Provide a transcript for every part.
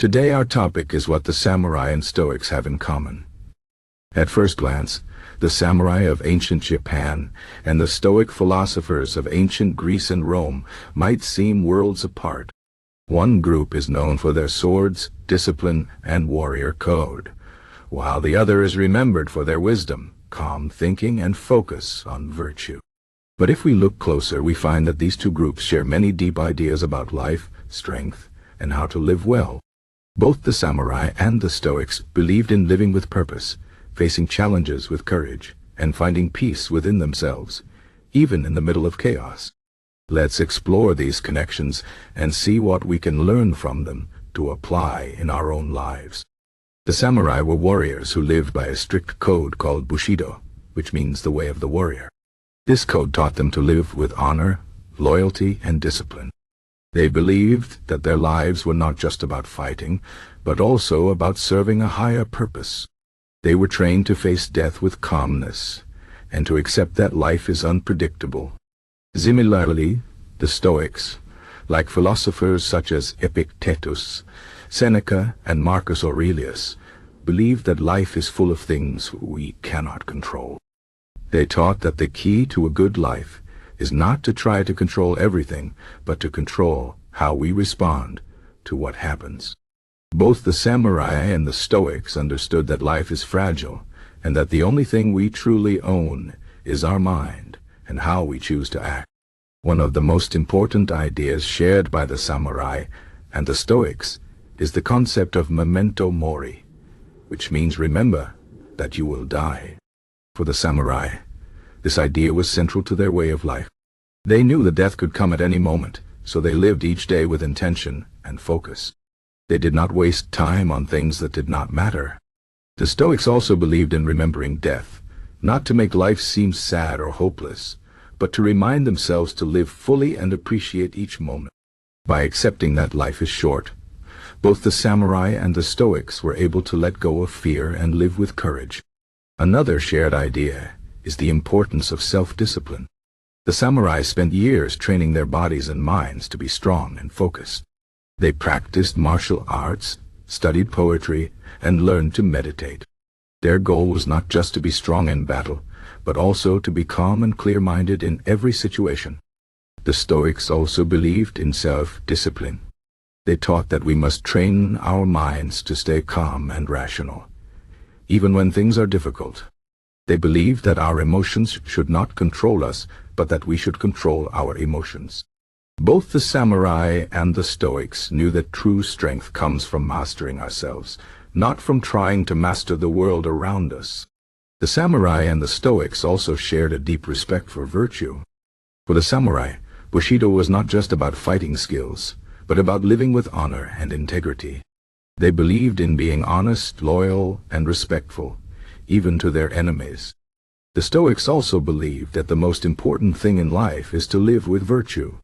Today our topic is what the samurai and Stoics have in common. At first glance, the samurai of ancient Japan and the Stoic philosophers of ancient Greece and Rome might seem worlds apart. One group is known for their swords, discipline, and warrior code, while the other is remembered for their wisdom, calm thinking, and focus on virtue. But if we look closer, we find that these two groups share many deep ideas about life, strength, and how to live well. Both the samurai and the Stoics believed in living with purpose, facing challenges with courage, and finding peace within themselves, even in the middle of chaos. Let's explore these connections and see what we can learn from them to apply in our own lives. The samurai were warriors who lived by a strict code called Bushido, which means the way of the warrior. This code taught them to live with honor, loyalty, and discipline. They believed that their lives were not just about fighting, but also about serving a higher purpose. They were trained to face death with calmness, and to accept that life is unpredictable. Similarly, the Stoics, like philosophers such as Epictetus, Seneca, and Marcus Aurelius, believed that life is full of things we cannot control. They taught that the key to a good life is not to try to control everything, but to control how we respond to what happens. Both the samurai and the Stoics understood that life is fragile, and that the only thing we truly own is our mind and how we choose to act. One of the most important ideas shared by the samurai and the Stoics is the concept of Memento Mori, which means remember that you will die. For the samurai, this idea was central to their way of life. They knew that death could come at any moment, so they lived each day with intention and focus. They did not waste time on things that did not matter. The Stoics also believed in remembering death, not to make life seem sad or hopeless, but to remind themselves to live fully and appreciate each moment. By accepting that life is short, both the samurai and the Stoics were able to let go of fear and live with courage. Another shared idea is the importance of self-discipline. The samurai spent years training their bodies and minds to be strong and focused. They practiced martial arts, studied poetry, and learned to meditate. Their goal was not just to be strong in battle, but also to be calm and clear-minded in every situation. The Stoics also believed in self-discipline. They taught that we must train our minds to stay calm and rational, even when things are difficult. They believed that our emotions should not control us, but that we should control our emotions. Both the samurai and the Stoics knew that true strength comes from mastering ourselves, not from trying to master the world around us. The samurai and the Stoics also shared a deep respect for virtue. For the samurai, Bushido was not just about fighting skills, but about living with honor and integrity. They believed in being honest, loyal, and respectful, even to their enemies. The Stoics also believed that the most important thing in life is to live with virtue.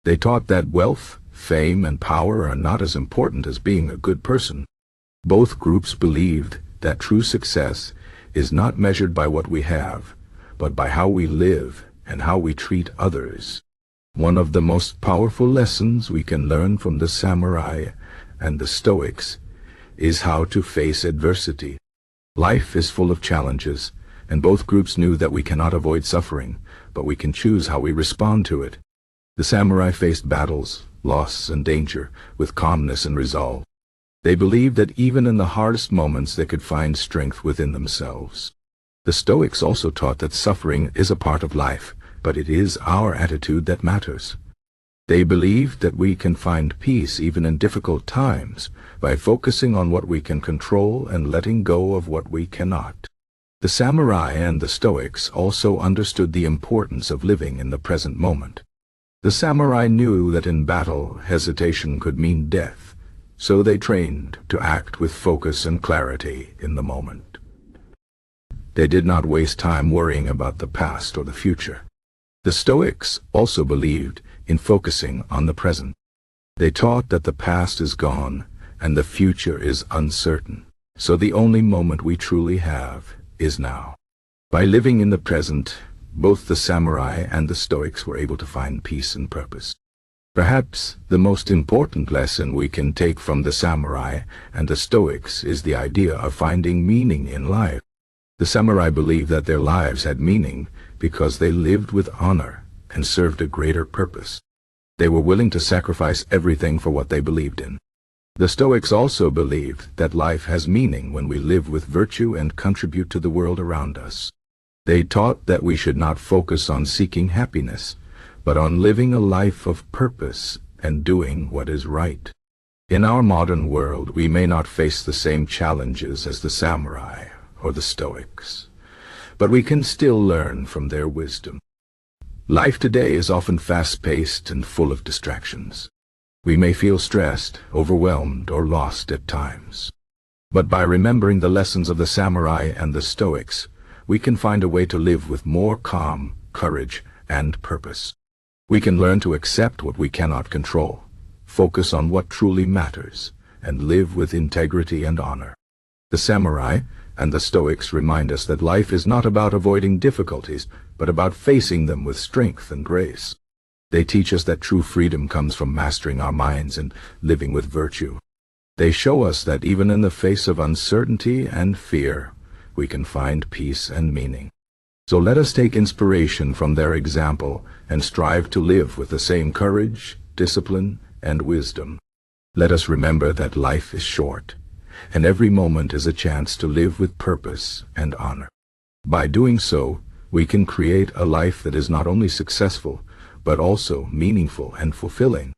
They taught that wealth, fame, and power are not as important as being a good person. Both groups believed that true success is not measured by what we have, but by how we live and how we treat others. One of the most powerful lessons we can learn from the samurai and the Stoics is how to face adversity. Life is full of challenges, and both groups knew that we cannot avoid suffering, but we can choose how we respond to it. The samurai faced battles, loss, and danger with calmness and resolve. They believed that even in the hardest moments they could find strength within themselves. The Stoics also taught that suffering is a part of life, but it is our attitude that matters. They believed that we can find peace even in difficult times by focusing on what we can control and letting go of what we cannot. The samurai and the Stoics also understood the importance of living in the present moment. The samurai knew that in battle, hesitation could mean death, so they trained to act with focus and clarity in the moment. They did not waste time worrying about the past or the future. The Stoics also believed in focusing on the present. They taught that the past is gone and the future is uncertain, so the only moment we truly have is now. By living in the present, both the samurai and the Stoics were able to find peace and purpose. Perhaps the most important lesson we can take from the samurai and the Stoics is the idea of finding meaning in life. The samurai believed that their lives had meaning because they lived with honor and served a greater purpose. They were willing to sacrifice everything for what they believed in. The Stoics also believed that life has meaning when we live with virtue and contribute to the world around us. They taught that we should not focus on seeking happiness, but on living a life of purpose and doing what is right. In our modern world, we may not face the same challenges as the samurai or the Stoics, but we can still learn from their wisdom. Life today is often fast-paced and full of distractions. We may feel stressed, overwhelmed, or lost at times. But by remembering the lessons of the samurai and the Stoics, we can find a way to live with more calm, courage, and purpose. We can learn to accept what we cannot control, focus on what truly matters, and live with integrity and honor. The samurai and the Stoics remind us that life is not about avoiding difficulties, but about facing them with strength and grace. They teach us that true freedom comes from mastering our minds and living with virtue. They show us that even in the face of uncertainty and fear, we can find peace and meaning. So let us take inspiration from their example and strive to live with the same courage, discipline, and wisdom. Let us remember that life is short, and every moment is a chance to live with purpose and honor. By doing so, we can create a life that is not only successful, but also meaningful and fulfilling.